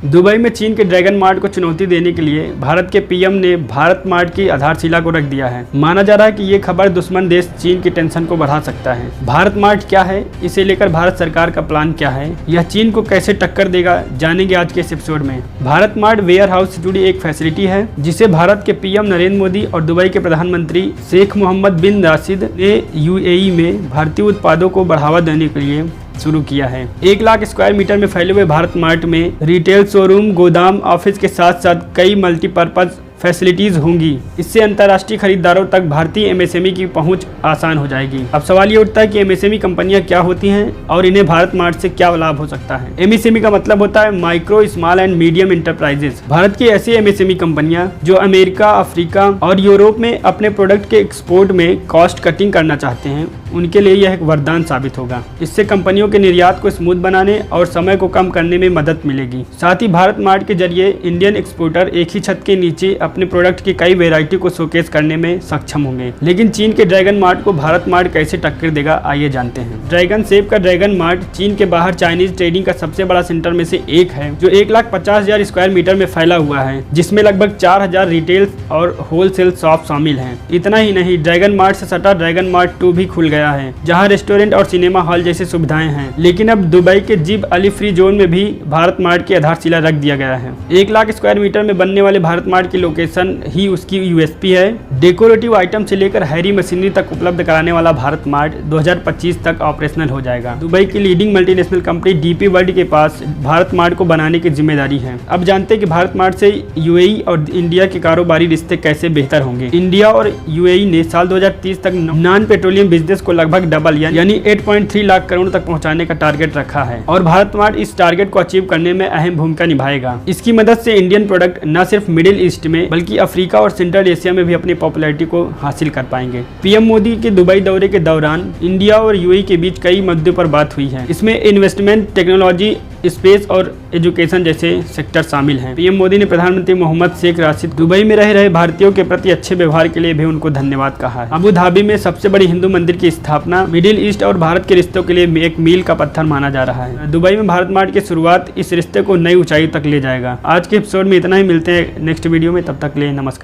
Dubai में चीन के ड्रैगन मार्ट को चुनौती देने के लिए भारत के पीएम ने भारत मार्ट की आधारशिला को रख दिया है। माना जा रहा है कि ये खबर दुश्मन देश चीन की टेंशन को बढ़ा सकता है। भारत मार्ट क्या है, इसे लेकर भारत सरकार का प्लान क्या है, यह चीन को कैसे टक्कर देगा, जानेंगे आज के इस एपिसोड में। भारत मार्ट वेयर हाउस से जुड़ी एक फैसिलिटी है जिसे भारत के पीएम नरेंद्र मोदी और दुबई के प्रधानमंत्री शेख मोहम्मद बिन राशिद ने यूएई में भारतीय उत्पादों को बढ़ावा देने के लिए शुरू किया है। 1 लाख स्क्वायर मीटर में फैले हुए भारत मार्ट में रिटेल शोरूम, गोदाम, ऑफिस के साथ साथ कई मल्टीपर्पज फैसिलिटीज होंगी। इससे अंतर्राष्ट्रीय खरीदारों तक भारतीय एमएसएमई की पहुंच आसान हो जाएगी। अब सवाल ये उठता है कि एमएसएमई कंपनियां क्या होती हैं और इन्हें भारत मार्ट से क्या लाभ हो सकता है। एमएसएमई का मतलब होता है micro, small and medium enterprises. Bharat की ऐसी एमएसएमई कंपनियां जो अमेरिका, अफ्रीका और यूरोप में अपने प्रोडक्ट के एक्सपोर्ट में कॉस्ट कटिंग करना चाहते हैं, उनके लिए यह एक वरदान साबित होगा। इससे कंपनियों के निर्यात को स्मूथ बनाने और समय को कम करने में मदद मिलेगी। साथ ही भारत मार्ट के जरिए इंडियन एक्सपोर्टर एक ही छत के नीचे अपने प्रोडक्ट की कई वैरायटी को शोकेस करने में सक्षम होंगे। लेकिन चीन के ड्रैगन मार्ट को भारत मार्ट कैसे टक्कर देगा, आइए जानते हैं। ड्रैगन शेप का ड्रैगन मार्ट चीन के बाहर चाइनीज ट्रेडिंग का सबसे बड़ा सेंटर में से एक है, जो 1,50,000 स्क्वायर मीटर में फैला हुआ है, जिसमें लगभग 4,000 रिटेल और होलसेल शॉप शामिल हैं। इतना ही नहीं, ड्रैगन मार्ट से सटा ड्रैगन मार्ट 2 भी खुल गया है, जहां रेस्टोरेंट और सिनेमा हॉल जैसी सुविधाएं हैं। लेकिन अब दुबई के जिब अली फ्री जोन में भी भारत मार्ट की आधारशिला रख दिया गया है। 1 लाख स्क्वायर मीटर में बनने वाले भारत मार्ट की लोकेशन ही उसकी यूएसपी है। डेकोरेटिव आइटम से लेकर हैवी मशीनरी तक उपलब्ध कराने वाला भारत मार्ट 2025 तक ऑपरेशनल हो जाएगा। दुबई की leading multinational company DP world के पास भारत मार्ट को बनाने की जिम्मेदारी है। अब जानते हैं कि भारत मार्ट से यूएई और इंडिया के कारोबारी रिश्ते कैसे बेहतर होंगे। इंडिया और यूएई ने साल 2030 तक नॉन पेट्रोलियम बिजनेस को लगभग डबल यानी 8.3 लाख करोड़ तक पहुंचाने का टारगेट रखा है और भारत मार्ट इस टारगेट को अचीव करने में अहम भूमिका निभाएगा। इसकी मदद से इंडियन प्रोडक्ट न सिर्फ मिडिल ईस्ट में बल्कि अफ्रीका और सेंट्रल एशिया में भी अपनी पॉपुलैरिटी को हासिल कर पाएंगे। पीएम मोदी के दुबई दौरे के दौरान इंडिया और यूएई के बीच कई मुद्दों पर बात हुई है। इसमें इन्वेस्टमेंट, टेक्नोलॉजी, स्पेस और एजुकेशन जैसे सेक्टर शामिल हैं। पीएम मोदी ने प्रधानमंत्री मोहम्मद शेख राशिद दुबई में रह रहे भारतीयों के प्रति अच्छे व्यवहार के लिए भी उनको धन्यवाद कहा है। अबू धाबी में सबसे बड़ी हिंदू मंदिर की स्थापना मिडिल ईस्ट और भारत के रिश्तों के लिए एक मील का पत्थर माना जा रहा है। दुबई में भारत मार्ट की शुरुआत इस रिश्ते को नई ऊंचाई तक ले जाएगा। आज के एपिसोड में इतना ही, मिलते हैं नेक्स्ट वीडियो में, तब तक के लिए नमस्कार।